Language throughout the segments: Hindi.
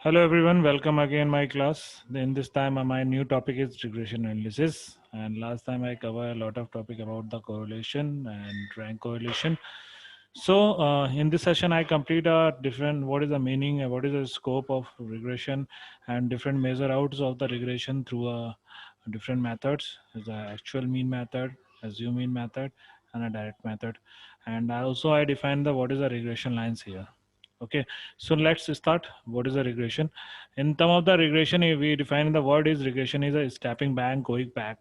Hello everyone, welcome again my class. In this time my new topic is regression analysis, and last time I covered a lot of topic about the correlation and rank correlation. So in this session I complete a different what is the meaning, what is the scope of regression and different measure outs of the regression through different methods, the actual mean method, assume mean method and a direct method. And I define the what is the regression lines here. Okay, so let's start. What is a regression? In term of the regression, we define the word is regression is a stepping back, going back.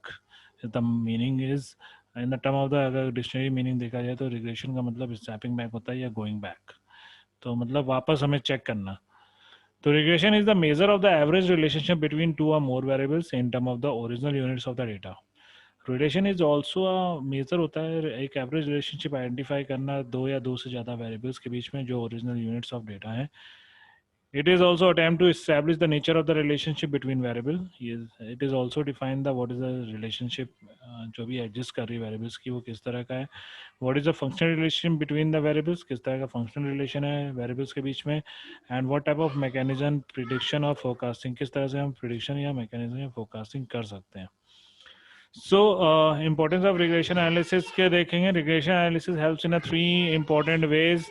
The meaning is in the term of the अगर डिक्शनरी मीनिंग देखा जाए तो रिग्रेशन का मतलब स्टैपिंग बैक होता है या गोइंग बैक. तो मतलब वापस हमें चेक करना. तो regression is the measure of the average relationship between two or more variables in term of the original units of the data. Relation is also measure होता है एक एवरेज रिलेशनशिप आइडेंटिफाई करना दो या दो से ज़्यादा वेरिएबल्स के बीच में जो ओरिजिनल यूनिट्स ऑफ डेटा है. It is also attempt to establish the nature of the relationship between variable. It is also define the what is the relationship जो भी एग्जिस्ट कर रही है वेरिएबल्स की वो किस तरह का है. What is the functional relation between the variables, किस तरह का फंक्शनल रिलेशन है वेरिएबल्स के बीच में. And what type of mechanism prediction और forecasting, किस तरह से हम prediction या mechanism या forecasting कर सकते हैं. So importance of regression analysis के देखेंगे. Regression analysis helps in a three important ways.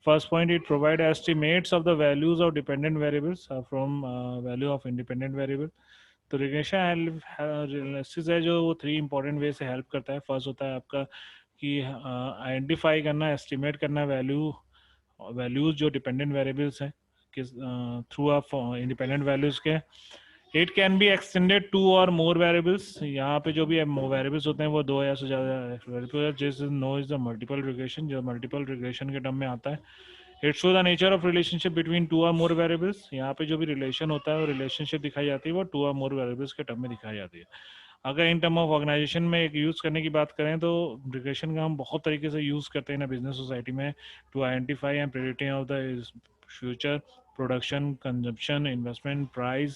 First point, it provides estimates of the values of dependent variables from value of independent variable. तो रिग्रेशन एनालिसिस है जो वो थ्री इंपॉर्टेंट वे से हेल्प करता है. फर्स्ट होता है आपका कि आइडेंटिफाई करना, एस्टिमेट करना वैल्यूज जो डिपेंडेंट वेरिएबल्स हैं किस थ्रू ऑफ इंडिपेंडेंट वैल्यूज के. It can be extended to or more variables. यहाँ पे जो भी वेरिएबल्स होते हैं वो दो या से ज़्यादा वेरिएबल्स. जिस no is the multiple regression, जो मल्टीपल रिग्रेशन के टर्म में आता है. It show the nature of relationship between two or more variables. यहाँ पे जो भी रिलेशन होता है वो रिलेशनशिप दिखाई जाती है वो टू और मोर वेरिएबल्स के टर्म में दिखाई जाती है. अगर इन टर्म ऑफ ऑर्गेनाइजेशन में एक यूज़ करने की बात करें तो रिग्रेशन का हम बहुत तरीके से यूज़ करते हैं ना बिजनेस सोसाइटी में to identify and predicting of the future production, consumption, investment, price,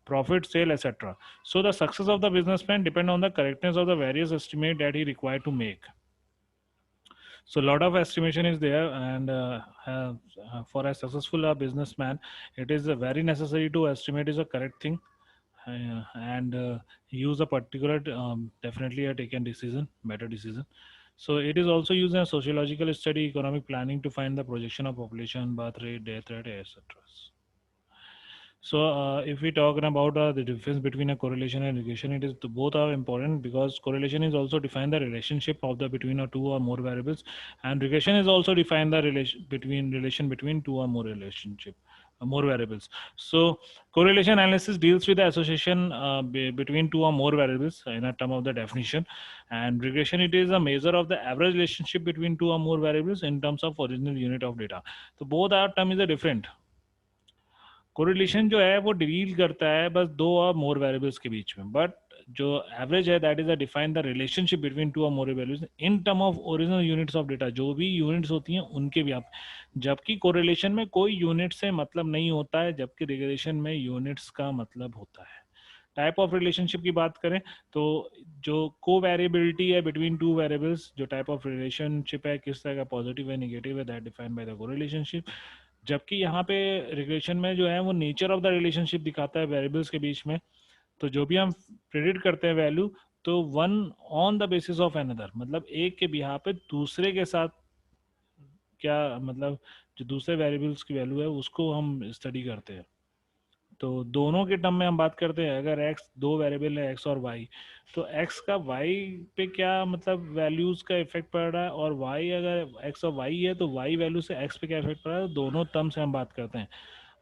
profit, sale, etc. So the success of the businessman depend on the correctness of the various estimate that he required to make. So a lot of estimation is there, and for a successful businessman, it is very necessary to estimate is a correct thing, and use a particular definitely a taken decision, better decision. So it is also used in a sociological study, economic planning to find the projection of population, birth rate, death rate, etc. So, if we talk about the difference between a correlation and regression, it is both are important because correlation is also define the relationship of the between or two or more variables, and regression is also define the relation between two or more relationship more variables. So, correlation analysis deals with the association between two or more variables in a term of the definition, and regression it is a measure of the average relationship between two or more variables in terms of original unit of data. So, both are term is a different. Correlation जो है वो डील करता है बस दो और मोर वेरिएबल्स के बीच में, बट जो एवरेज है that is a define the relationship between two or more variables in term of original units of data. जो भी यूनिट्स होती हैं उनके भी आप, जबकि कोरिलेशन में कोई यूनिट से मतलब नहीं होता है, जबकि रिलेशन में यूनिट्स का मतलब होता है. टाइप ऑफ रिलेशनशिप की बात करें तो जो को वेरिएबिलिटी है बिटवीन टू वेरिएबल्स, जो टाइप ऑफ रिलेशनशिप है किस तरह का पॉजिटिव है नेगेटिव है, दैट डिफाइंड बाय द कोरिलेशनशिप. जबकि यहाँ पे रिग्रेशन में जो है वो नेचर ऑफ द रिलेशनशिप दिखाता है वेरिएबल्स के बीच में. तो जो भी हम प्रेडिक्ट करते हैं वैल्यू, तो one on the basis of another, मतलब एक के बिहार पे दूसरे के साथ क्या मतलब जो दूसरे वेरिएबल्स की वैल्यू है उसको हम स्टडी करते हैं. तो दोनों के टर्म में हम बात करते हैं. अगर एक्स दो वेरिएबल है एक्स और वाई, तो एक्स का वाई पे क्या मतलब वैल्यूज का इफेक्ट पड़ रहा है, और वाई अगर एक्स और वाई है तो वाई वैल्यू से एक्स पे क्या इफेक्ट पड़ रहा है, तो दोनों टर्म से हम बात करते हैं.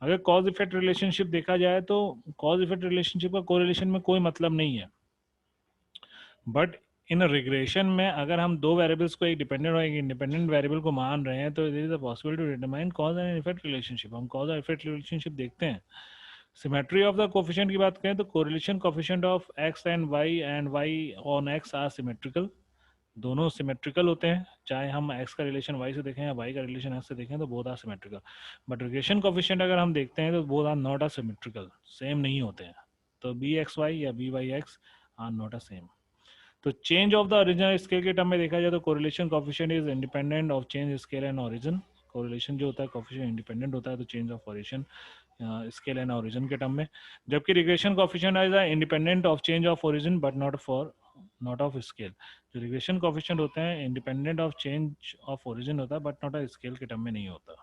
अगर कॉज इफेक्ट रिलेशनशिप देखा जाए तो कॉज इफेक्ट रिलेशनशिप का कोरिलेशन में कोई मतलब नहीं है, बट इन रिग्रेशन में अगर हम दो वेरिएबल्स को एक डिपेंडेंट और एक इंडिपेंडेंट वेरिएबल को मान रहे हैं तो it is possible to determine cause and effect relationship. हम कॉज और इफेक्ट रिलेशनशिप देखते हैं. सिमेट्री ऑफ द कोफिशिएंट की बात करें तो correlation coefficient of x and Y on X are symmetrical. दोनों सिमेट्रिकल होते हैं, चाहे हम एक्स का रिलेशन वाई से देखें या वाई का रिलेशन एक्स से देखें, तो both are symmetrical. But regression coefficient अगर हम देखते हैं तो both are not are symmetrical, same नहीं होते हैं. तो बी एक्स वाई या b y x are not a same. तो change of the original scale के टर्म में देखा जाए तो correlation coefficient is independent of change scale and origin. Correlation जो होता है कोफिशिएंट इंडिपेंडेंट होता है तो change of origin scale and origin के टर्म में, जबकि regression coefficient is independent of change of origin but not of scale. जो रिग्रेशन कोफिशिएंट होते हैं independent of change of origin होता है बट नॉट ऑफ स्केल के टर्म में नहीं होता।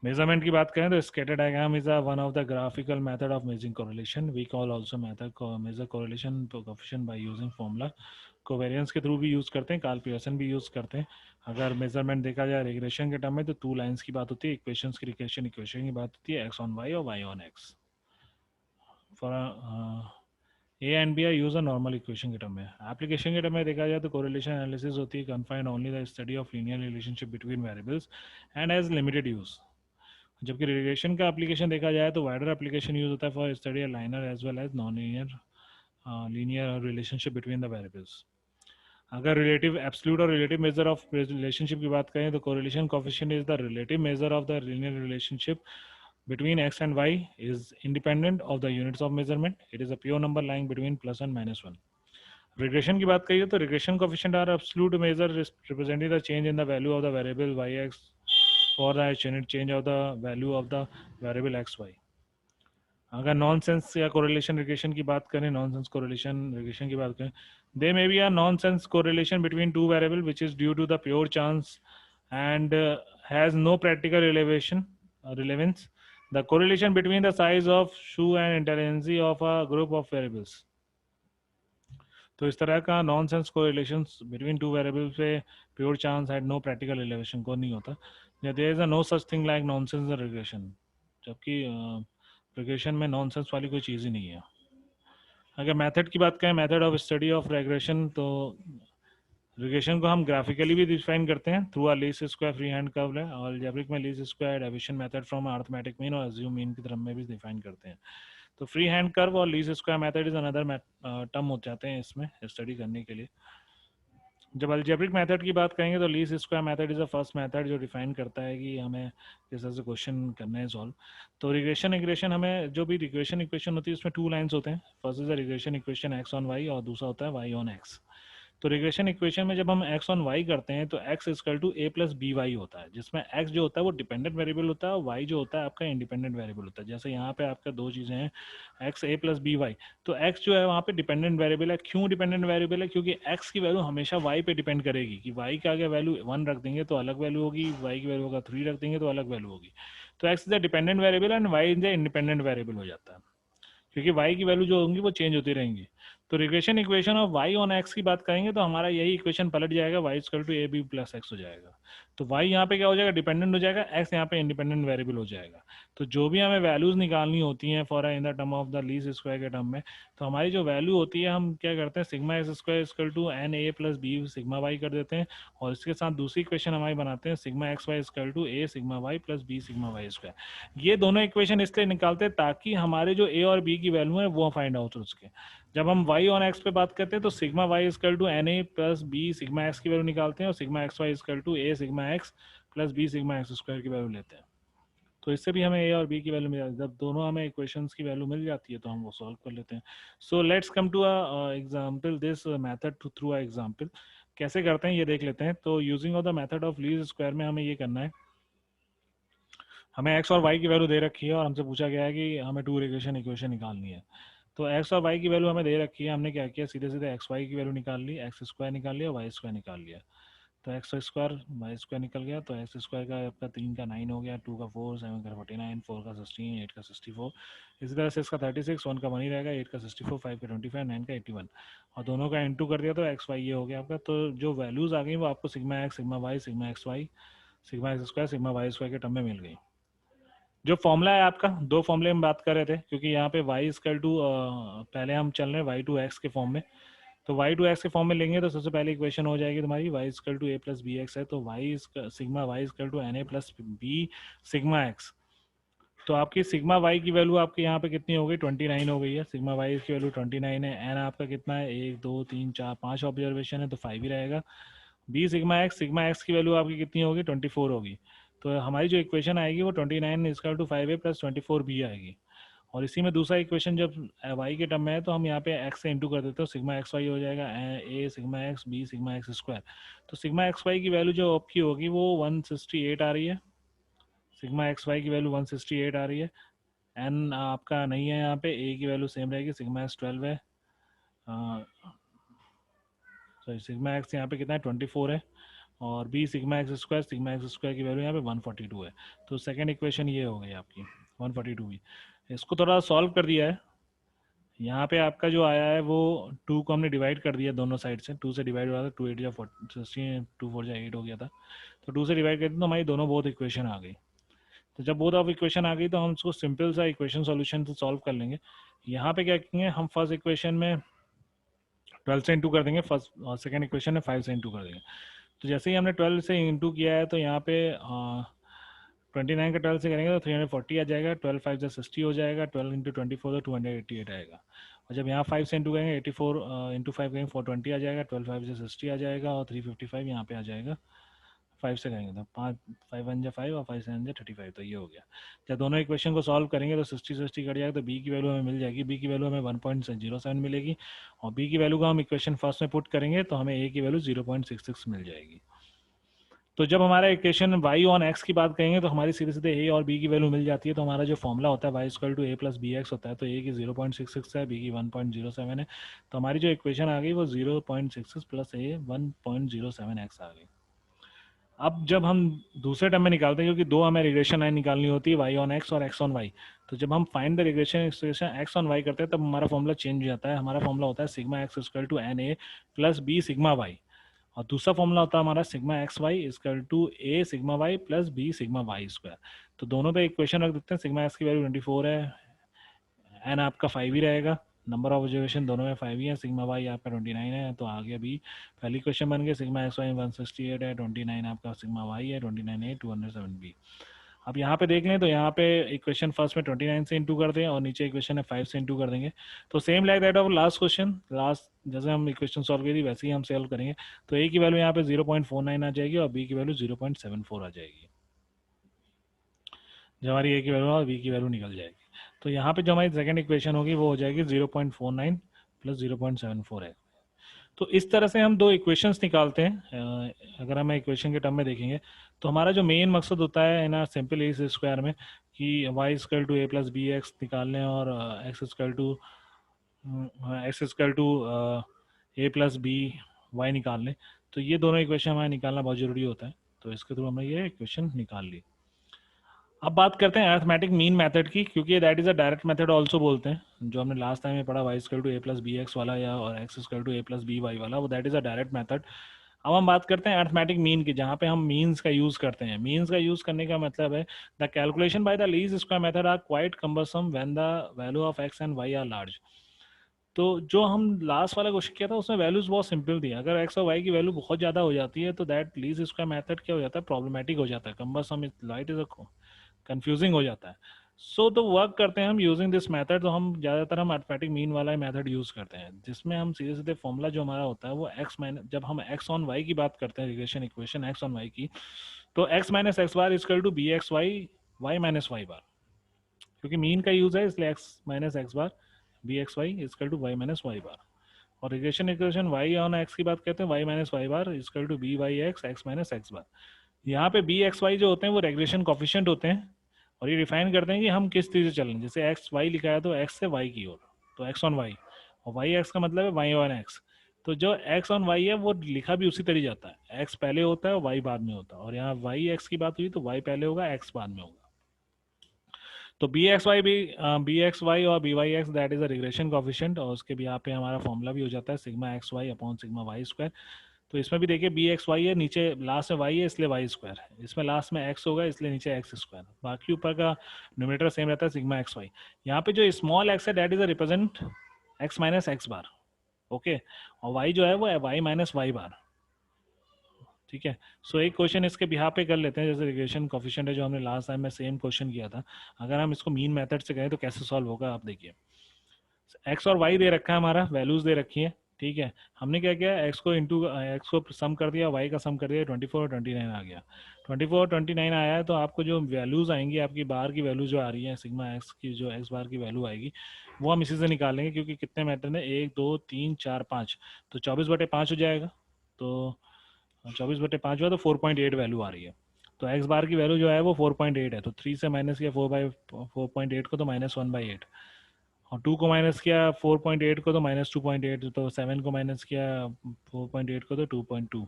मेजरमेंट की बात करें तो scatter diagram is one of the graphical method of measuring correlation. We call also method measure correlation coefficient by using formula. Covariance के थ्रू भी यूज़ करते हैं, कार्ल पियर्सन भी यूज़ करते हैं। अगर मेजरमेंट देखा जाए रिग्रेशन के टर्म में तो टू लाइंस की बात होती है, इक्वेशंस की रिग्रेशन इक्वेशन की बात होती है, एक्स ऑन वाई और Y on X. For A and B are use a normal equation के टर्म में। एप्लीकेशन के टर्म में देखा जाए तो कोरिलेशन एनालिसिस होती है confined only the study of linear relationship between variables and has limited use. जबकि रिग्रेशन का एप्लीकेशन देखा जाए तो वाइडर एप्लीकेशन यूज होता है for study linear as well as non linear linear relationship between the variables. अगर रिलेटिव एब्सोल्यूट और रिलेटिव मेजर ऑफ रिलेशनशिप की बात करें तो correlation coefficient is the relative measure of the linear relationship between x and y is independent of the units of measurement. It is a pure number lying between plus and minus 1. Regression की बात करिए तो regression coefficient are absolute measure representing the change in the value of the variable yx for the unit change of the value of the variable xy. अगर नॉन सेंस या कोरिलेशन रिग्रेशन की बात करें, नॉन सेंस कोरिलेशन रिग्रेशन की बात करें, they may be a non sense correlation between two variable which is due to the pure chance and has no practical relevance. The correlation between the size of shoe and intelligence of a group of variables. तो इस तरह का non sense correlation between two variables पे pure chance and no practical relation को नहीं होता। There is a no such thing like nonsense regression, जबकि रिग्रेशन में नॉनसेंस वाली कोई चीज़ ही नहीं है। अगर मेथड की बात करें, method of study of regression, तो रिग्रेशन को हम ग्राफिकली भी डिफाइन करते हैं through a least square free hand curve है, और अलजेब्रिक में least square deviation method from arithmetic mean और अज्यूम मीन की तरफ में भी डिफाइन करते हैं। तो फ्री हैंड कर्व और least square method is another term हो जाते हैं इसमें स्टडी करने के लिए। जब अलजेब्रिक मेथड की बात करेंगे तो least square method is the first method जो डिफाइन करता है कि हमें किस तरह से क्वेश्चन करना है सॉल्व। तो रिग्रेशन इक्वेशन, हमें जो भी रिग्रेशन इक्वेशन होती है उसमें टू लाइंस होते हैं। First is the regression equation x on Y और दूसरा होता है वाई ऑन एक्स। तो रिग्रेशन इक्वेशन में जब हम x ऑन y करते हैं तो x equal to a plus B Y होता है, जिसमें x जो होता है वो डिपेंडेंट वेरिएबल होता है और y जो होता है आपका इंडिपेंडेंट वेरिएबल होता है। जैसे यहाँ पे आपका दो चीज़ें हैं, x a plus B Y, तो x जो है वहाँ पे डिपेंडेंट वेरिएबल है। क्यों डिपेंडेंट वेरिएबल है? क्योंकि x की वैल्यू हमेशा y पे डिपेंड करेगी कि y का आगे वैल्यू 1 रख देंगे तो अलग वैल्यू होगी, y की वैल्यू का 3 रख देंगे तो अलग वैल्यू होगी। तो x is the dependent variable and y is the independent variable हो जाता है, क्योंकि y की वैल्यू जो होंगी वो चेंज होती रहेंगी। तो regression equation of y on x की बात करेंगे तो हमारा यही इक्वेशन पलट जाएगा, y equal to A B plus X हो जाएगा। तो y यहाँ पे क्या हो जाएगा? डिपेंडेंट हो जाएगा, x यहाँ पे इंडिपेंडेंट वेरिएबल हो जाएगा। तो जो भी हमें वैल्यूज निकालनी होती हैं for in the term of the least square के टर्म में, तो हमारी जो वैल्यू होती है हम क्या करते हैं, sigma x square equal to N A plus B sigma Y कर देते हैं, और इसके साथ दूसरी इक्वेशन हमारी बनाते हैं sigma x Y equal to A sigma Y plus B sigma Y square. ये दोनों इक्वेशन इसलिए निकालते हैं ताकि हमारे जो ए और बी की वैल्यू है वो फाइंड आउट हो सके। जब हम y ऑन x पे बात करते हैं तो sigma y equal to N A plus B sigma x की वैल्यू निकालते हैं और sigma x Y equal to A sigma x plus B sigma x square की वैल्यू लेते हैं। तो इससे भी हमें a और b की वैल्यू मिल जाती है। जब दोनों हमें इक्वेशंस की वैल्यू मिल जाती है तो हम वो सॉल्व कर लेते हैं। So let's come to a example this method through a example. कैसे करते हैं ये देख लेते हैं। तो using of the method of least square में हमें ये करना है, हमें x और y की वैल्यू दे रखी है और हमसे पूछा गया है कि हमें टू रिग्रेशन इक्वेशन निकालनी है। तो x और y की वैल्यू हमें दे रखी है, हमने क्या किया, सीधे सीधे एक्स वाई की वैल्यू निकाल ली, एक्स स्क्वायर निकाल लिया, वाई स्क्वायर निकाल लिया। तो एक्स स्क्वायर वाई स्क्वायर निकल गया, तो एक्स स्क्वायर का आपका 3 का 9 हो गया, 2 का 4, 7 का 49, 4 का 16, 8 का 64, इसी तरह 6 का 36, 1 का 1 ही रहेगा, 8 का 64, 5 का 25, 9 का 81, और दोनों का इंटू कर दिया तो एक्स वाई ये हो गया आपका। तो जो वैल्यूज़ आ गई वो आपको sigma x, sigma Y, sigma x Y, sigma x square, sigma Y square के टर्म में मिल गई। जो फॉर्मूला है आपका, दो फॉर्मूले हम बात कर रहे थे, क्योंकि यहाँ पे y इक्वल टू पहले हम चल रहे हैं y टू एक्स के फॉर्म में। तो y टू एक्स के फॉर्म में लेंगे तो सबसे पहले इक्वेशन हो जाएगी तुम्हारी y equal to a plus b x है, तो sigma y equal to N A plus B sigma x. तो आपकी सिग्मा y की वैल्यू आपके यहाँ पे कितनी हो गई, 29 हो गई है। सिग्मा y की वैल्यू 29 है। एन आपका कितना है, 1 2 3 4 5 ऑब्जर्वेशन है तो 5 ही रहेगा। बी सिग्मा एक्स की वैल्यू आपकी कितनी होगी, 24 होगी। तो हमारी जो इक्वेशन आएगी वो 29 equal to 5a plus 24b आएगी। और इसी में दूसरा इक्वेशन जब वाई के टर्म में है तो हम यहाँ पे एक्स से इंटू कर देते हो, सिग्मा एक्स वाई हो जाएगा a sigma x b sigma x square. तो सिग्मा एक्स वाई की वैल्यू जो आपकी होगी वो 168 आ रही है, सिग्मा एक्स वाई की वैल्यू 168 आ रही है। एन आपका नहीं है यहाँ पे, ए की वैल्यू सेम रहेगी, सिग्मा एक्स 12 है, सॉरी सिग्मा एक्स यहाँ पे कितना है 24 है, और बी सिग्मा एक्स स्क्वायर की वैल्यू यहाँ पे 142 है। तो सेकेंड इक्वेशन ये हो गई आपकी 142 भी। इसको थोड़ा सॉल्व कर दिया है, यहाँ पे आपका जो आया है वो 2 को हमने डिवाइड कर दिया दोनों साइड से, 2 से डिवाइड हो रहा था, 2 8 या 16, 2 4 8 हो गया था, तो 2 से डिवाइड कर दिया तो हमारी दोनों बहुत इक्वेशन आ गई। तो जब बोथ ऑफ इक्वेशन आ गई तो हम उसको सिंपल सा इक्वेशन सॉल्यूशन से सॉल्व कर लेंगे। यहाँ पे क्या करेंगे हम, फर्स्ट इक्वेशन में 12 से इंटू कर देंगे, फर्स्ट और सेकेंड इक्वेशन में 5 से इंटू कर देंगे। तो जैसे ही हमने 12 से इंटू किया है तो यहाँ पे 29 का 12 से करेंगे तो 340 आ जाएगा, 12 5 से 60 हो जाएगा, 12 इंटू 24 तो 288 आएगा। और जब यहाँ 5 से इंटू करेंगे 84 इंटू 5 करेंगे 420 आ जाएगा, 12 5 से 60 आ जाएगा, और 355 यहाँ पे आ जाएगा। 5 से करेंगे तो 5 1 जा 5 और 5 7 जा 35, तो ये हो गया। जब दोनों इक्वेशन को सॉल्व करेंगे तो 60 कट जाएगा, तो बी की वैल्यू हमें मिल जाएगी, बी की वैल्यू हमें 1.07 मिलेगी, और बी की वैल्यू को हम इक्वेशन फर्स्ट में पुट करेंगे तो हमें ए की वैल्यू 0.66 मिल जाएगी। तो जब हमारा इक्वेशन वाई ऑन एक्स की बात करेंगे तो हमारी सीधे सीधे ए और बी की वैल्यू मिल जाती है। तो हमारा जो फॉर्मूला होता है y square to a plus b x होता है, तो ए की 0.66 है, बी की 1.07 है, तो हमारी जो इक्वेशन आ गई वो 0.66 प्लस ए 1.07 एक्स आ गई। अब जब हम दूसरे टर्म में निकालते हैं, क्योंकि दो हमें रिग्रेशन लाइन निकालनी होती है, वाई ऑन एक्स और एक्स ऑन वाई, तो जब हम find the regression expression x on y करते हैं तब हमारा फॉर्मूला चेंज हो जाता है। हमारा फॉर्मूला होता है sigma x square to N A plus B sigma y, और दूसरा फॉर्मूला होता है हमारा sigma x Y equal to A sigma Y plus B sigma Y square. तो दोनों पे इक्वेशन रख देते हैं, सिग्मा एक्स की वैल्यू 24 है, एन आपका 5 ही रहेगा, नंबर ऑफ ऑब्जर्वेशन दोनों में 5 ही है, सिग्मा वाई आपका 29 है, तो आगे बी पहली क्वेश्चन बन गया, सिग्मा एक्स वाई 168 है, 29 आपका सिग्मा वाई है, 29 ए 207 बी। अब यहाँ पे देख लें तो यहाँ पे इक्वेशन फर्स्ट में 29 से इंटू कर दें और नीचे इक्वेशन है 5 से इंटू कर देंगे, तो same like that of last question, last जैसे हम इक्वेशन सॉल्व की थी वैसे ही हम सॉल्व करेंगे। तो ए की वैल्यू यहाँ पे 0.49 आ जाएगी और बी की वैल्यू 0.74 आ जाएगी, जब हमारी ए की वैल्यू और बी की वैल्यू निकल जाएगी। तो यहाँ पे जो हमारी सेकंड इक्वेशन होगी वो हो जाएगी 0.49 प्लस 0.74 है। तो इस तरह से हम दो इक्वेशंस निकालते हैं। अगर हम इक्वेशन के टर्म में देखेंगे तो हमारा जो मेन मकसद होता है इन सिंपल ए स्क्वायर में कि y square to a plus b x निकाल लें और x square to a plus B y निकाल लें। तो ये दोनों इक्वेशन हमें निकालना बहुत ज़रूरी होता है, तो इसके थ्रू हमने ये इक्वेशन निकाल ली। अब बात करते हैं अरिथमेटिक मीन मेथड की, क्योंकि that is a direct method also बोलते हैं, जो हमने लास्ट टाइम में पढ़ा y square to a plus b x वाला या और x square to a plus B y वाला, वो that is a direct method. अब हम बात करते हैं अरिथमेटिक मीन की, जहाँ पे हम मीन्स का यूज करते हैं। मीन्स का यूज करने का मतलब है the calculation by the least square method are quite cumbersome when the value of x and y are large. तो जो हम लास्ट वाला क्वेश्चन किया था उसमें वैल्यूज बहुत सिंपल थी, अगर एक्स और वाई की वैल्यू बहुत ज़्यादा हो जाती है तो दैट लीस्ट स्क्वायर मेथड क्या हो जाता है, प्रॉब्लमेटिक हो जाता है, cumbersome is light is confusing हो जाता है। सो तो वर्क करते हैं हम यूजिंग दिस मेथड, तो हम ज़्यादातर हम अरिथमेटिक मीन वाला मेथड यूज़ करते हैं, जिसमें हम सीधे सीधे फॉर्मूला जो हमारा होता है वो एक्स माइनस, जब हम एक्स ऑन वाई की बात करते हैं regression equation x on y की, तो x minus x bar equal to b x y y minus y bar, क्योंकि मीन का यूज़ है इसलिए x minus x bar b x y equal to y minus y bar. और regression equation y on x की बात करते हैं y minus y bar equal to b y x x minus x bar. यहाँ पे बी एक्स वाई जो होते हैं वो रेग्रेशन कॉफिशिएंट होते हैं, और ये डिफाइन करते हैं कि हम किस चीज़ से चल रहे हैं। जैसे एक्स वाई लिखा है तो एक्स से वाई की ओर, तो एक्स ऑन वाई, और वाई एक्स का मतलब है वाई ऑन एक्स। तो जो एक्स ऑन वाई है वो लिखा भी उसी तरह जाता है, एक्स पहले होता है और वाई बाद में होता है, और यहाँ वाई एक्स की बात हुई तो वाई पहले होगा एक्स बाद में होगा। तो बी एक्स वाई और b y x that is a regression coefficient, और उसके भी यहाँ पे हमारा फॉर्मूला भी हो जाता है sigma x y upon sigma Y square. तो इसमें भी देखिए बी एक्स वाई है, नीचे लास्ट में वाई है इसलिए वाई स्क्वायर है, इसमें लास्ट में एक्स होगा इसलिए नीचे एक्स स्क्वायर, बाकी ऊपर का न्यूमरेटर सेम रहता है सिग्मा एक्स वाई। यहाँ पे जो स्मॉल एक्स है that is a represent x minus x bar, okay, और वाई जो है वो है वाई माइनस वाई बार, ठीक है। सो एक क्वेश्चन इसके बिहार पे कर लेते हैं, जैसे रिग्रेशन कॉफिशिएंट है जो हमने लास्ट टाइम में सेम क्वेश्चन किया था, अगर हम इसको मीन मेथड से करें तो कैसे सॉल्व होगा आप देखिए। एक्स और वाई दे रखा है, हमारा वैल्यूज दे रखी है, ठीक है, हमने क्या किया, एक्स को सम कर दिया, वाई का सम कर दिया, 24 और 29 आ गया। 24 और 29 आया है, तो आपको जो वैल्यूज़ आएंगी, आपकी बार की वैल्यू जो आ रही है, सिग्मा एक्स की जो एक्स बार की वैल्यू आएगी, वो हम इसी से निकालेंगे, क्योंकि कितने मेथड है, 1 2 3 4 5, तो 24/5 हो जाएगा। तो 24/5 हुआ, तो 4.8 वैल्यू आ रही है। तो एक्स बार की वैल्यू जो है वो 4.8 है, तो 3 से माइनस किया 4/4.8 को, तो -1/8, और 2 को माइनस किया 4.8 को, तो -2.8, तो 7 को माइनस किया 4.8 को, तो 2.2,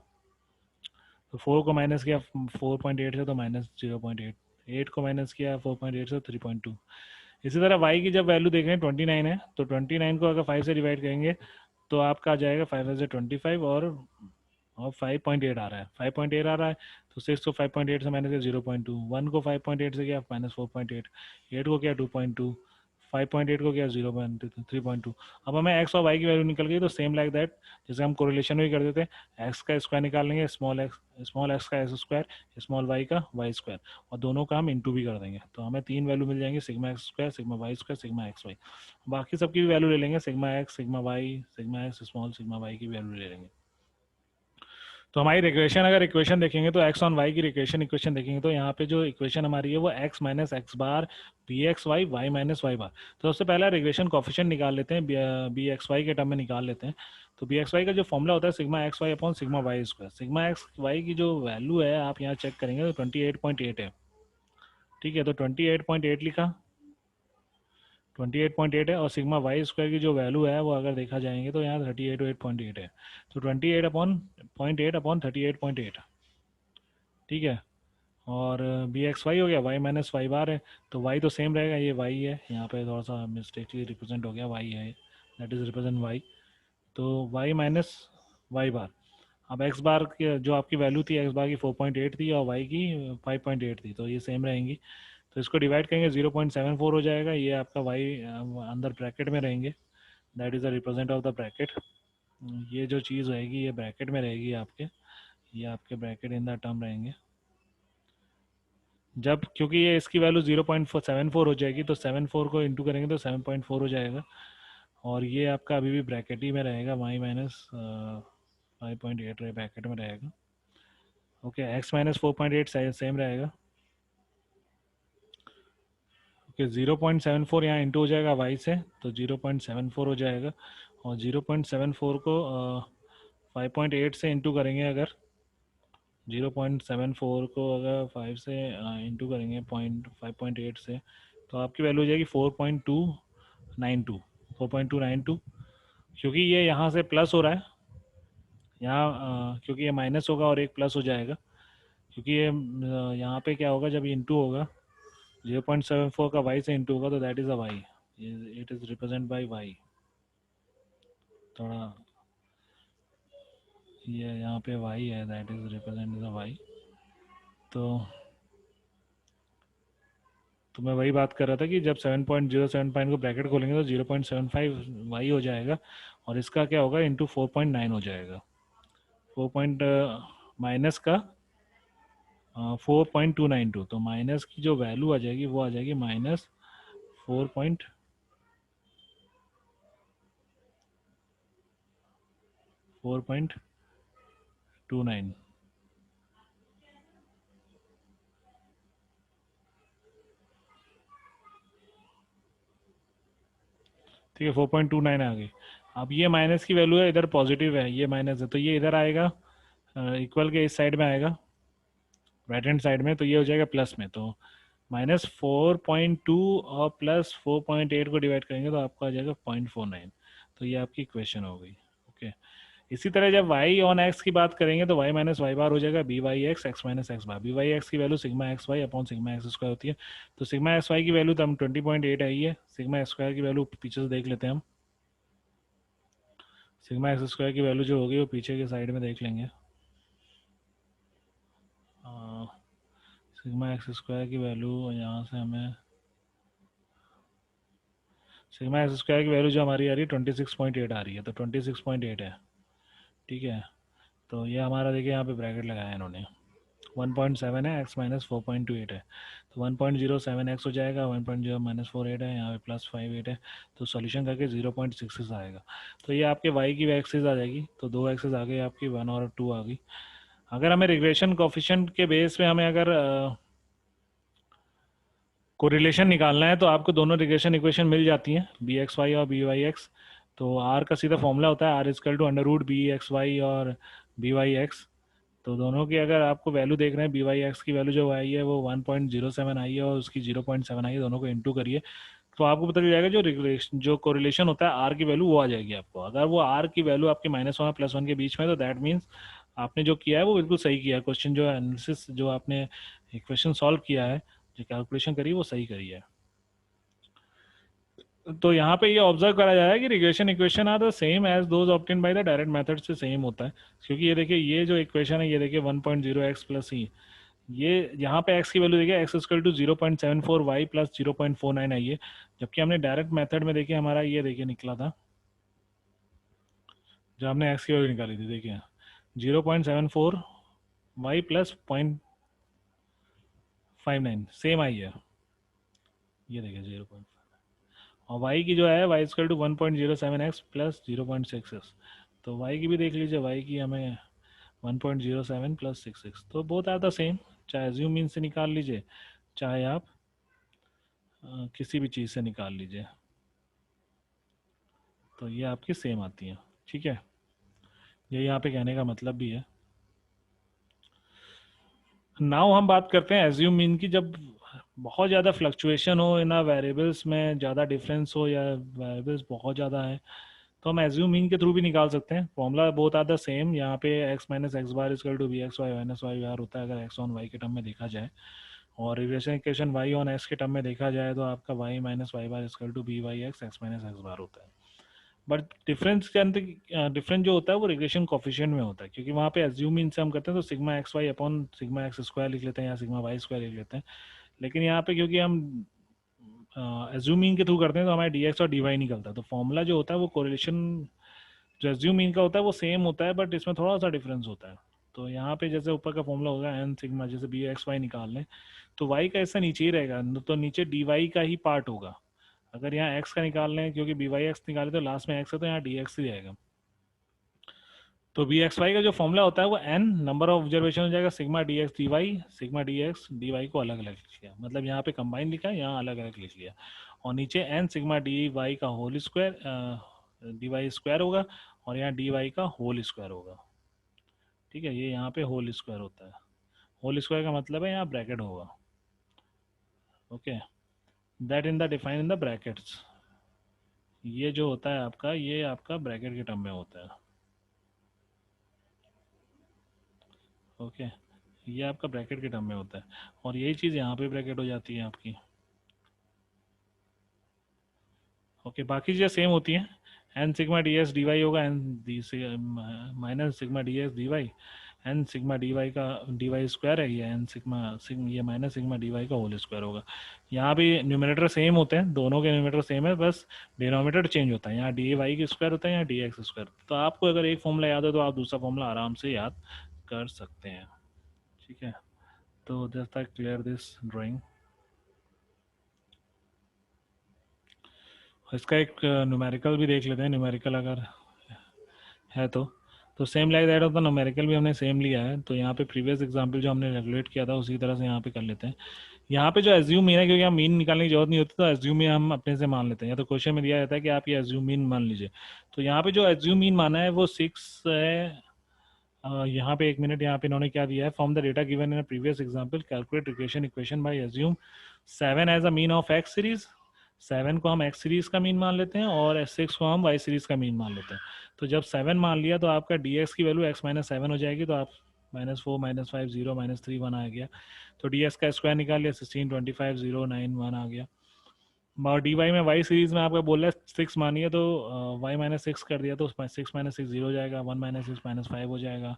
तो 4 को माइनस किया 4.8 से, तो -0.8, 8 को माइनस किया 4.8 से, 3.2। इसी तरह y की जब वैल्यू देखें 29 है, तो 29 को अगर 5 से डिवाइड करेंगे, तो आपका आ जाएगा 5 से 25, और 5.8 आ रहा है, 5.8 आ रहा है, तो 6 को 5.8 से माइनस किया 0.2, 1 को 5.8 से किया -4.8, 8 को किया 2.2, 5.8 को किया 0.3.2। अब हमें एक्स और वाई की वैल्यू निकल गई, तो सेम लाइक दैट, जैसे हम कोरिलेशन में करते थे, एक्स का स्क्वायर निकाल लेंगे, स्मॉल एक्स का एक्स स्क्वायर, स्मॉल वाई का वाई स्क्वायर, और दोनों का हम इंटू भी कर देंगे, तो हमें 3 वैल्यू मिल जाएंगी, sigma x square, sigma Y square, sigma x y. बाकी सबकी भी वैल्यू ले लेंगे, sigma x, sigma Y, sigma x small, sigma y की वैल्यू ले लेंगे। तो हमारी रिग्रेशन, अगर इक्वेशन देखेंगे, तो एक्स ऑन वाई की रिग्रेशन इक्वेशन देखेंगे, तो यहाँ पे जो इक्वेशन हमारी है वो x minus x bar b x y, y minus y bar. तो सबसे पहला रिग्रेशन कॉफिशिएंट निकाल लेते हैं, बी एक्स वाई के टर्म में निकाल लेते हैं। तो बी एक्स वाई का जो फॉर्मूला होता है, sigma x y upon sigma Y square. Sigma x y की जो वैल्यू है, आप यहाँ चेक करेंगे, तो 28.8 है। ठीक है, तो 28.8 लिखा, 28.8 है, और सिग्मा वाई स्क्वायर की जो वैल्यू है, वो अगर देखा जाएंगे, तो यहाँ 38.8 है। तो 28/0.8 ठीक है, और बी एक्स वाई हो गया, वाई माइनस वाई बार है, तो वाई तो सेम रहेगा, ये वाई है, यहाँ पे थोड़ा सा मिस्टेकली रिप्रेजेंट हो गया, वाई है, दैट इज़ रिप्रेजेंट वाई, तो वाई माइनस वाई बार। अब एक्स बार की जो आपकी वैल्यू थी, एक्स बार की 4.8 थी, और वाई की 5.8 थी, तो ये सेम रहेंगी, तो इसको डिवाइड करेंगे 0.74 हो जाएगा, ये आपका वाई अंदर ब्रैकेट में रहेंगे, that is the represent of the bracket. ये जो चीज़ रहेगी, ये ब्रैकेट में रहेगी आपके, ये आपके ब्रैकेट इन द टर्म रहेंगे। जब, क्योंकि ये इसकी वैल्यू 0.74 हो जाएगी, तो 74 को इंटू करेंगे, तो 7.4 हो जाएगा, और ये आपका अभी भी ब्रैकेट ही में रहेगा, वाई माइनस 5.8 रहे ब्रैकेट में रहेगा। ओके, एक्स माइनस 4.8 सेम रहेगा। ओके, 0.74 यहाँ इंटू हो जाएगा वाई से, तो 0.74 हो जाएगा, और 0.74 को 5.8 से इंटू करेंगे, अगर 0.74 को अगर 5 से इंटू करेंगे 5.8 से, तो आपकी वैल्यू हो जाएगी 4.292, क्योंकि ये यहाँ से प्लस हो रहा है, यहाँ क्योंकि ये माइनस होगा और एक प्लस हो जाएगा, क्योंकि ये यहाँ पे क्या होगा, जब ये इंटू होगा, 0.74 का वाई से इंटू होगा, तो that is a y, it is represent by y. थोड़ा ये यहाँ पे वाई है, that is represent the y. तो मैं वही बात कर रहा था कि जब 7.07 को ब्रैकेट खोलेंगे, तो 0.75 वाई हो जाएगा, और इसका क्या होगा, इंटू 4.9 हो जाएगा, 4 पॉइंट माइनस का 4.292, तो माइनस की जो वैल्यू आ जाएगी, वो आ जाएगी -4.29। ठीक है, 4.29 आ गई। अब ये माइनस की वैल्यू है, इधर पॉजिटिव है, ये माइनस है, तो ये इधर आएगा, इक्वल के इस साइड में आएगा, राइट हैंड साइड में, तो ये हो जाएगा प्लस में, तो -4.2 और +4.8 को डिवाइड करेंगे, तो आपका आ जाएगा 0.49। तो ये आपकी इक्वेशन हो गई। ओके, इसी तरह जब y ऑन x की बात करेंगे, तो y माइनस वाई बार हो जाएगा b y x, x minus x bar. B y x की value sigma x y upon sigma x square होती है, तो सिग्मा एक्स वाई की वैल्यू तो हम 20.8 आई है, सिग्मा एक्स स्क्वायर की वैल्यू पीछे से देख लेते हैं हम, सिग्मा एक्स स्क्वायर की वैल्यू जो होगी वो पीछे के साइड में देख लेंगे। सिग्मा एक्स स्क्वायर की वैल्यू यहाँ से हमें, सिग्मा एक्स स्क्वायर की वैल्यू जो हमारी आ रही है 26.8 आ रही है, तो 26.8 है। ठीक है, तो ये हमारा देखिए यहाँ पे ब्रैकेट लगाया है इन्होंने, 1.7 है, x माइनस 4.28 है, तो 1.07x हो जाएगा, 1.0 माइनस 48 है, यहाँ पे प्लस 58 है, तो सॉल्यूशन करके 0.66 आएगा। तो ये आपके y की एक्सिस आ जाएगी, तो दो एक्सिस आ गई आपकी, 1 और 2 आ गई। अगर हमें रिग्रेशन कोफिशिएंट के बेस पे हमें अगर कोरिलेशन निकालना है तो आपको दोनों रिग्रेशन इक्वेशन मिल जाती हैं, बी एक्स वाई और बी वाई एक्स। तो आर का सीधा फॉर्मूला होता है r equal to under root b x y और बी वाई एक्स। तो दोनों की अगर आपको वैल्यू देख रहे हैं, बी वाई एक्स की वैल्यू जो आई है वो 1.07 आई है और उसकी 0.7 आई है, दोनों को इंटू करिए तो आपको पता चल जाएगा जो रिग्रेशन जो कोरिलेशन होता है आर की वैल्यू वो आ जाएगी आपको। अगर वो आर की वैल्यू आपकी -1 और +1 के बीच में, तो दैट मीन्स आपने जो किया है वो बिल्कुल सही किया है, क्वेश्चन जो एनालिसिस जो आपने इक्वेशन सॉल्व किया है, जो कैलकुलेशन करी वो सही करी है। तो यहाँ पे ये ऑब्जर्व करा जा रहा है कि regression equation are the same as those obtain by the direct method से सेम होता है। क्योंकि ये देखिए ये जो इक्वेशन है, ये देखिए 1.0x प्लस ई, ये यहाँ पे x की वैल्यू देखिए x equal to 0.74 y plus 0.49 आई है, जबकि हमने डायरेक्ट मेथड में देखिए हमारा ये देखिए निकला था, जो हमने x की वैल्यू निकाली थी देखिए 0.74 y प्लस 0.59 सेम आई है, ये देखिए 0. और y की जो है y equal to 1.07x plus 0.66, तो y की भी देख लीजिए, y की हमें 1.07 प्लस 66, तो बोथ आर द सेम। चाहे एज्यूम मीन से निकाल लीजिए, चाहे आप किसी भी चीज़ से निकाल लीजिए, तो ये आपकी सेम आती हैं। ठीक है, ये यहाँ पे कहने का मतलब भी है। नाउ हम बात करते हैं एज्यूम मीन की। जब बहुत ज़्यादा फ्लक्चुएशन हो इन वेरिएबल्स में, ज़्यादा डिफरेंस हो या वेरिएबल्स बहुत ज़्यादा है, तो हम एज्यूम मीन के थ्रू भी निकाल सकते हैं। Formula both are the same. यहाँ पे x minus x bar equal to b x y minus y bar होता है अगर x ऑन y के टर्म में देखा जाए, और regression equation y on x के टर्म में देखा जाए तो आपका y minus y bar equal to b y x minus x bar होता है। बट डिफरेंस के अंदर डिफरेंस जो होता है वो रिग्रेशन कोफिशिएंट में होता है, क्योंकि वहाँ पे एज्यूम मीन से हम करते हैं तो sigma x y upon sigma x square लिख लेते हैं या सिग्मा वाई स्क्वायर लिख लेते हैं। लेकिन यहाँ पे क्योंकि हम एज्यूम मीन के थ्रू करते हैं तो हमारे डी एक्स और डी वाई निकलता है, तो फॉर्मूला जो होता है वो कोरिलेशन जो एज्यूम मीन का होता है वो सेम होता है, बट इसमें थोड़ा सा डिफरेंस होता है। तो यहाँ पे जैसे ऊपर का फॉर्मूला होगा एन सिग्मा, जैसे बी एक्स वाई निकाल लें तो वाई का हिस्सा नीचे ही रहेगा, तो नीचे डी वाई का ही पार्ट होगा। अगर यहाँ एक्स का निकाल लें, क्योंकि बी वाई एक्स निकाले तो लास्ट में एक्स है, तो यहाँ डी एक्स ही रहेगा। तो बी एक्स वाई का जो फॉर्मूला होता है वो एन नंबर ऑफ ऑब्जर्वेशन हो जाएगा, sigma d x d y, sigma d x d y को अलग अलग लिख लिया, मतलब यहाँ पे कंबाइन लिखा है, यहाँ अलग अलग लिख लिया। और नीचे एन सिग्मा डी वाई का whole square, d y square होगा, और यहाँ डी वाई का होल स्क्वायर होगा। ठीक है, ये यहाँ पे होल स्क्वायर होता है, होल स्क्वायर का मतलब है यहाँ ब्रैकेट होगा। Okay, that in the define in the brackets, ये जो होता है आपका, ये आपका ब्रैकेट के टर्म में होता है। ओके, ये आपका ब्रैकेट के टर्म में होता है, और यही चीज़ यहाँ पे ब्रैकेट हो जाती है आपकी। ओके, बाकी चीज़ें सेम होती हैं। N sigma d s d y होगा, n d minus sigma d s d y, n sigma d y का डी वाई स्क्वायर है, ये एन सिग्मा ये माइनस सिग्मा डी वाई का होल स्क्वायर होगा। यहाँ भी न्यूमरेटर सेम होते हैं, दोनों के न्यूमरेटर सेम है, बस डिनोमिनेटर चेंज होता है। यहाँ डी वाई की स्क्वायर होता है, यहाँ डी एक्स स्क्वायर। तो आपको अगर एक फॉर्मूला याद है तो आप दूसरा फॉर्मूला आराम से याद कर सकते हैं। ठीक है, तो just I clear this drawing. इसका एक न्यूमेरिकल भी देख लेते हैं, न्यूमेरिकल अगर है तो same like that of the numerical भी हमने सेम लिया है। तो यहाँ पे प्रीवियस एग्जांपल जो हमने रेगुलेट किया था उसी तरह से यहाँ पे कर लेते हैं। यहाँ पे जो एज्यूम मीन है, क्योंकि हम मीन निकालने की जरूरत नहीं होती, तो एज्यूम मीन हम अपने से मान लेते हैं, या तो क्वेश्चन में दिया जाता है कि आप ये एज्यूम मीन मान लीजिए। तो यहाँ पे जो एज्यूम मीन माना है वो 6 है। यहाँ पे एक मिनट, यहाँ पे इन्होंने क्या दिया है, from the data given in previous example calculate regression equation by assume 7 as a mean of x series. 7 को हम एक्स सीरीज का मीन मान लेते हैं और 6 को हम वाई सीरीज का मीन मान लेते हैं। तो जब 7 मान लिया तो आपका डी एक्स की वैल्यू एक्स माइनस 7 हो जाएगी, तो आप -4 -5 0 -3 1 आ गया। तो डी एक्स का स्क्वायर निकाल लिया, 16 25 0 9 1 आ गया। और डी वाई में वाई सीरीज में आपका बोल रहा है 6 मानिए, तो वाई माइनस 6 कर दिया तो 6 माइनस 6 0 हो जाएगा, 1 माइनस 6 -5 हो जाएगा,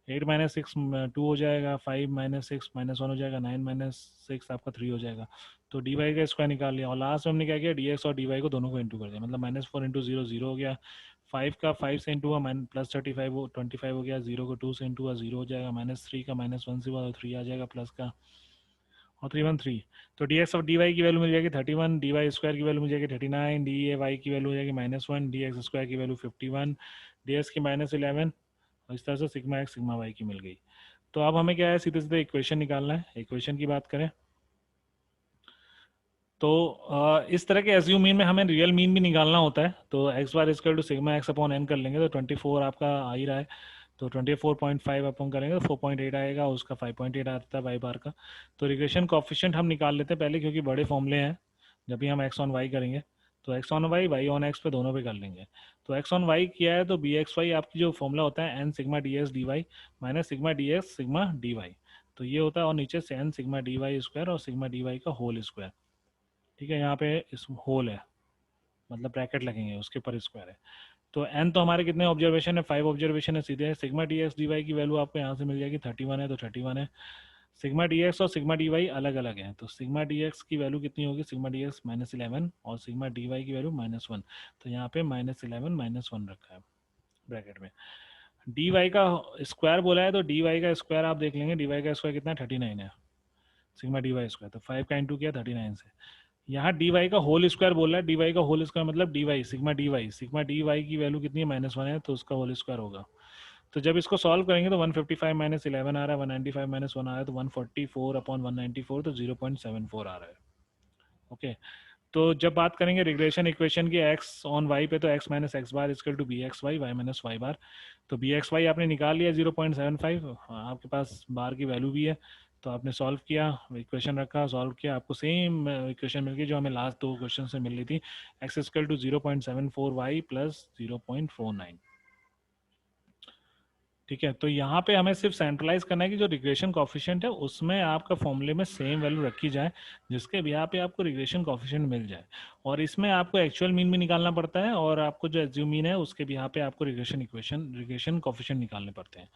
8 माइनस 6 2 हो जाएगा, 5 माइनस 6 -1 हो जाएगा, 9 माइनस 6 आपका 3 हो जाएगा। तो डी वाई का स्क्वायर निकाल लिया, और लास्ट में हमने क्या किया, डी एक्स और डी वाई को दोनों को इंटू कर दिया, मतलब -4 × 0 0 हो गया, 5 का 5 से इंटू हुआ प्लस 35 वो 25 हो गया, 0 को 2 से इंटू हुआ 0 हो जाएगा, -3 का -1 से हुआ तो 3 आ जाएगा, प्लस का और 3 तो d x of d y की वैल्यू मिल जाएगी 31, डी वाई स्क्वायर की वैल्यू मिल जाएगी 39, डी ए वाई की वैल्यू हो जाएगी -1, डी एक्स स्क्वायर की वैल्यू 51, डी एक्स की -11, और इस तरह से सिग्मा एक्स सिग्मा वाई की मिल गई। तो अब हमें क्या है, सीधे सीधे इक्वेशन निकालना है। इक्वेशन की बात करें तो इस तरह के एसयू मीन में हमें रियल मीन भी निकालना होता है। तो x bar equal to sigma x upon n कर लेंगे तो 24 आपका आ ही रहा है, तो 24.5 अपॉन करेंगे तो 4.8 आएगा, उसका 5.8 आता है वाई बार का। तो रिग्रेशन कॉफिशिएंट हम निकाल लेते हैं पहले, क्योंकि बड़े फॉर्मूले हैं। जब भी हम एक्स ऑन वाई करेंगे तो x on y y on x पे दोनों पे कर लेंगे। तो एक्स ऑन वाई किया है तो बी एक्स वाई आपकी जो फॉर्मूला होता है n sigma d x d y minus sigma d x sigma d y, तो ये होता है, और नीचे से n sigma d y square और सिग्मा डी वाई का होल स्क्वायर। ठीक है, यहाँ पे इस होल है मतलब ब्रैकेट लगेंगे, उसके ऊपर स्क्वायर है। तो एन तो हमारे कितने ऑब्जर्वेशन है, 5 ऑब्जर्वेशन है सीधे। Sigma d x d y की वैल्यू आपको यहाँ से मिल जाएगी 31 है तो 31 है। सिग्मा डी एक्स और सिग्मा डी वाई अलग अलग है, तो सिग्मा डी एक्स की वैल्यू कितनी होगी, सिग्मा डी एक्स -11 और सिग्मा डी वाई की वैल्यू -1, तो यहाँ पे -11 -1 रखा है ब्रैकेट में। डी वाई का स्क्वायर बोला है तो डी वाई का स्क्वायर आप देख लेंगे, डी वाई का स्क्वायर कितना है 39 है, सिग्मा डी वाई स्क्वायर, तो 5 का इंटू किया 39 से। यहाँ डी वाई का होल स्क्वायर बोल रहा है, डी वाई का होल स्क्वायर मतलब d y sigma d y की वैल्यू कितनी है -1 है, तो उसका होल स्क्वायर होगा। तो जब इसको सॉल्व करेंगे तो 155 -11 आ रहा है, 195 -1 आ रहा है, तो 144 अपॉन 194 तो 0.74 आ रहा है। ओके, तो जब बात करेंगे रिग्रेशन इक्वेशन की एक्स ऑन वाई पे, तो x minus x bar equal to b x y y minus y bar. तो बी एक्स वाई आपने निकाल लिया 0.75, आपके पास बार की वैल्यू भी है, तो आपने सॉल्व किया, इक्वेशन रखा, सॉल्व किया, आपको सेम इक्वेशन मिल गई जो हमें लास्ट दो क्वेश्चन से मिल रही थी, x equal to 0.74 y plus 0.49। ठीक है, तो यहाँ पे हमें सिर्फ सेंट्रलाइज करना है कि जो रिग्रेशन कॉफिशिएंट है उसमें आपका फॉर्मूले में सेम वैल्यू रखी जाए, जिसके यहाँ पे आपको रिग्रेशन कॉफिशिएंट मिल जाए। और इसमें आपको एक्चुअल मीन भी निकालना पड़ता है, और आपको जो एज्यूम मीन है उसके भी यहाँ पे आपको रिग्रेशन कॉफिशिएंट निकालने पड़ते हैं।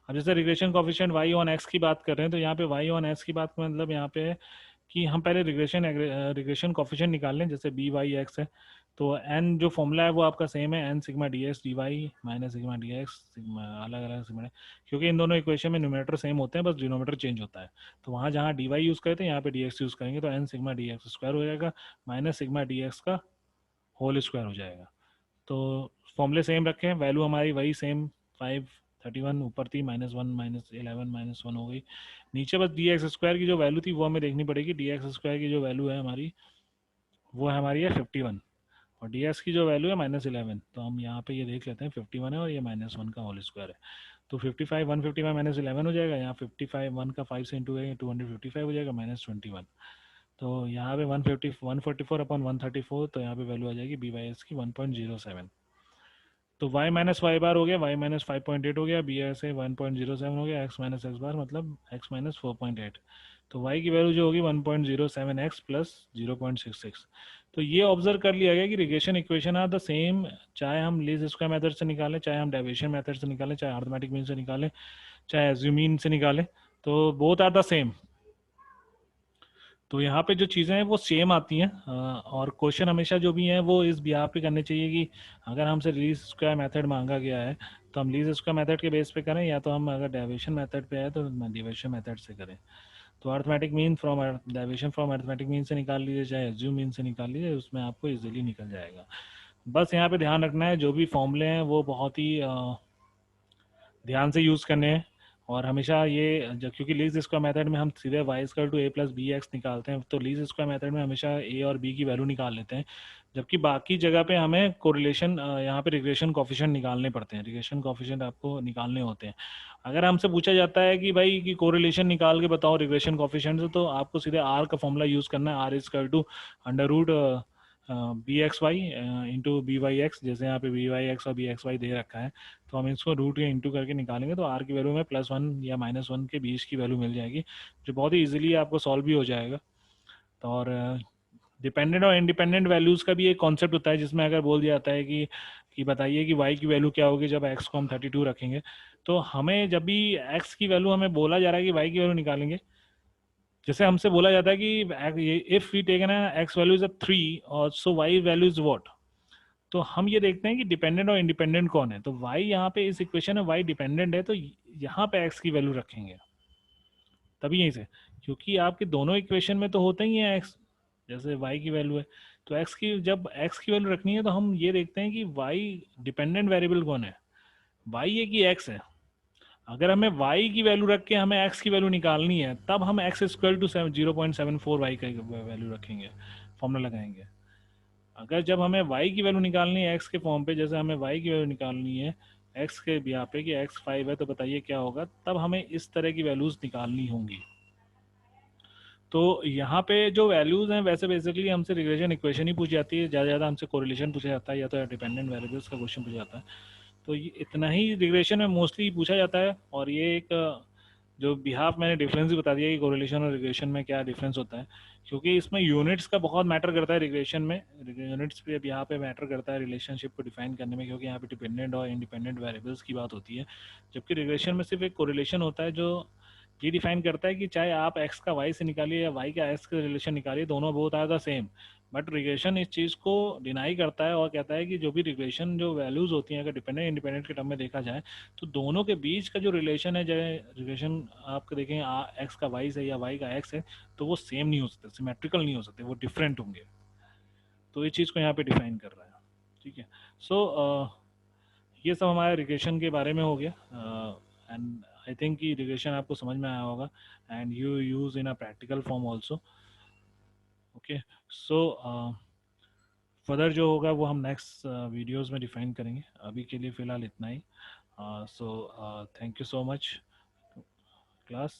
अब जैसे regression coefficient y on x की बात कर रहे हैं, तो यहाँ पे वाई ऑन एक्स की बात का मतलब यहाँ पे कि हम पहले रिग्रेशन कॉफिशिएंट निकाल लें, जैसे बी वाई एक्स है, तो एन जो फॉर्मूला है वो आपका सेम है, n sigma d x d y minus sigma d x sigma, अलग अलग सिग्मा, क्योंकि इन दोनों इक्वेशन में न्यूमरेटर सेम होते हैं, बस डिनोमिनेटर चेंज होता है। तो वहाँ जहाँ डी वाई यूज़ करते हैं यहाँ पे डी एक्स यूज़ करेंगे, तो n sigma d x square हो जाएगा माइनस सिग्मा डी एक्स का होल स्क्वायर हो जाएगा। तो फॉर्मूले सेम रखें, वैल्यू हमारी वही सेम 531 ऊपर थी, -1 -11 -1 हो गई। नीचे बस डी एक्स स्क्वायर की जो वैल्यू थी वो हमें देखनी पड़ेगी, डी एक्स स्क्वायर की जो वैल्यू है हमारी वो है हमारी है 51, और डी एक्स की जो वैल्यू है -11, तो हम यहाँ पे ये देख लेते हैं 51 है और ये -1 का होल स्क्वायर है, तो 55 155 -11 हो जाएगा, यहाँ 55 1 का 5 से इंटू है 255 हो जाएगा -21, तो यहाँ पे 144 अपॉन 134, तो यहाँ पे वैल्यू आ जाएगी बी वाई एस की 1.07। तो y माइनस वाई बार हो गया, y माइनस 5.8 हो गया, बी एस ए 1.07 हो गया, x माइनस एक्स बार मतलब x माइनस 4.8, तो y की वैल्यू जो होगी 1.07 x प्लस 0.66। तो ये ऑब्जर्व कर लिया गया कि regression equation are the same, चाहे हम लीस्ट स्क्वायर मेथड से निकालें, चाहे हम डेविएशन मेथड से निकालें, चाहे अरिथमेटिक मीन से निकालें, चाहे एज्यूमीन से निकालें, तो बोथ आर द सेम। तो यहाँ पे जो चीज़ें हैं वो सेम आती हैं, और क्वेश्चन हमेशा जो भी हैं वो इस बिहाफ पे करने चाहिए कि अगर हमसे लीस्ट स्क्वायर मेथड मांगा गया है तो हम लीस्ट स्क्वायर मेथड के बेस पे करें, या तो हम अगर डेविएशन मेथड पे है तो डेविएशन मेथड से करें। तो arithmetic mean from deviation from arithmetic mean से निकाल लीजिए, चाहे एज्यूम मीन से निकाल लीजिए, उसमें आपको इजीली निकल जाएगा। बस यहाँ पे ध्यान रखना है जो भी फॉर्मूले हैं वो बहुत ही ध्यान से यूज़ करने हैं, और हमेशा ये क्योंकि लीस्ट स्क्वायर मेथड में हम सीधे y square to a plus b x निकालते हैं, तो लीस्ट स्क्वायर मेथड में हमेशा ए और बी की वैल्यू निकाल लेते हैं, जबकि बाकी जगह पे हमें कोरिलेशन यहाँ पे रिग्रेशन कॉफिशिएंट निकालने पड़ते हैं, रिग्रेशन कॉफिशिएंट आपको निकालने होते हैं। अगर हमसे पूछा जाता है कि भाई कि कोरिलेशन निकाल के बताओ रिग्रेशन कॉफिशिएंट से, तो आपको सीधे आर का फॉर्मूला यूज़ करना है, r equal to under root b x y into b y x, जैसे यहाँ पे बी वाई एक्स और बी एक्स वाई दे रखा है, तो हम इसको रूट या इंटू करके निकालेंगे तो आर की वैल्यू में +1 या -1 के बीच की वैल्यू मिल जाएगी, जो बहुत ही इजीली आपको सॉल्व भी हो जाएगा। तो और डिपेंडेंट और इंडिपेंडेंट वैल्यूज़ का भी एक कॉन्सेप्ट होता है, जिसमें अगर बोल दिया जाता है कि बताइए कि y की वैल्यू क्या होगी जब x को हम 32 रखेंगे, तो हमें जब भी x की वैल्यू हमें बोला जा रहा है कि y की वैल्यू निकालेंगे, जैसे हमसे बोला जाता है कि if we taken x value is 3 और so y value is what, तो हम ये देखते हैं कि डिपेंडेंट और इंडिपेंडेंट कौन है। तो y यहाँ पे इस इक्वेशन में y डिपेंडेंट है, तो यहाँ पे x की वैल्यू रखेंगे तभी यहीं से, क्योंकि आपके दोनों इक्वेशन में तो होता ही है x, जैसे y की वैल्यू है, तो x की जब x की वैल्यू रखनी है तो हम ये देखते हैं कि y डिपेंडेंट वेरिएबल कौन है, y है कि x है। अगर हमें y की वैल्यू रख के हमें x की वैल्यू निकालनी है, तब हम x स्क्वल टू 0.74 y का वैल्यू रखेंगे, फॉर्मूला लगाएंगे। अगर जब हमें y की वैल्यू निकालनी है x के फॉर्म पे, जैसे हमें y की वैल्यू निकालनी है x के यहाँ पे कि x 5 है, तो बताइए क्या होगा, तब हमें इस तरह की वैल्यूज निकालनी होंगी। तो यहाँ पे जो वैल्यूज हैं वैसे बेसिकली हमसे रिग्रेशन इक्वेशन ही पूछी जाती है, ज़्यादा ज़्यादा हमसे कोरिलेशन पूछा जाता है या तो डिपेंडेंट वेरिएबल्स का क्वेश्चन पूछा जाता है। तो ये इतना ही रिग्रेशन में मोस्टली पूछा जाता है। और ये एक जो बिहाफ मैंने डिफरेंस भी बता दिया कि कोरिलेशन और रिग्रेशन में क्या डिफरेंस होता है, क्योंकि इसमें यूनिट्स का बहुत मैटर करता है। रिग्रेशन में यूनिट्स पे यहाँ पे मैटर करता है रिलेशनशिप को डिफाइन करने में, क्योंकि यहाँ पे डिपेंडेंट और इंडिपेंडेंट वेरिएबल्स की बात होती है, जबकि रिग्रेशन में सिर्फ एक कोरिलेशन होता है जो ये डिफाइन करता है कि चाहे आप x का y से निकालिए या y का x का रिलेशन निकालिए, दोनों both are the same. But regression इस चीज़ को डिनाई करता है और कहता है कि जो भी रिग्रेशन जो वैल्यूज़ होती हैं, अगर डिपेंडेंट इंडिपेंडेंट के टर्म में देखा जाए, तो दोनों के बीच का जो रिलेशन है, चाहे रिलेशन आप देखें एक्स का वाई से या वाई का एक्स है, तो वो सेम नहीं हो सकते, सिमेट्रिकल नहीं हो सकते, वो डिफरेंट होंगे। तो ये चीज़ को यहाँ पे डिफाइन कर रहा है। ठीक है। सो ये सब हमारे रिग्रेशन के बारे में हो गया। एंड आई थिंक कि रिग्रेशन आपको समझ में आया होगा, and you use in a practical form also. Okay. So further जो होगा वो हम नेक्स्ट वीडियोस में डिफाइन करेंगे। अभी के लिए फ़िलहाल इतना ही। So thank you so much class.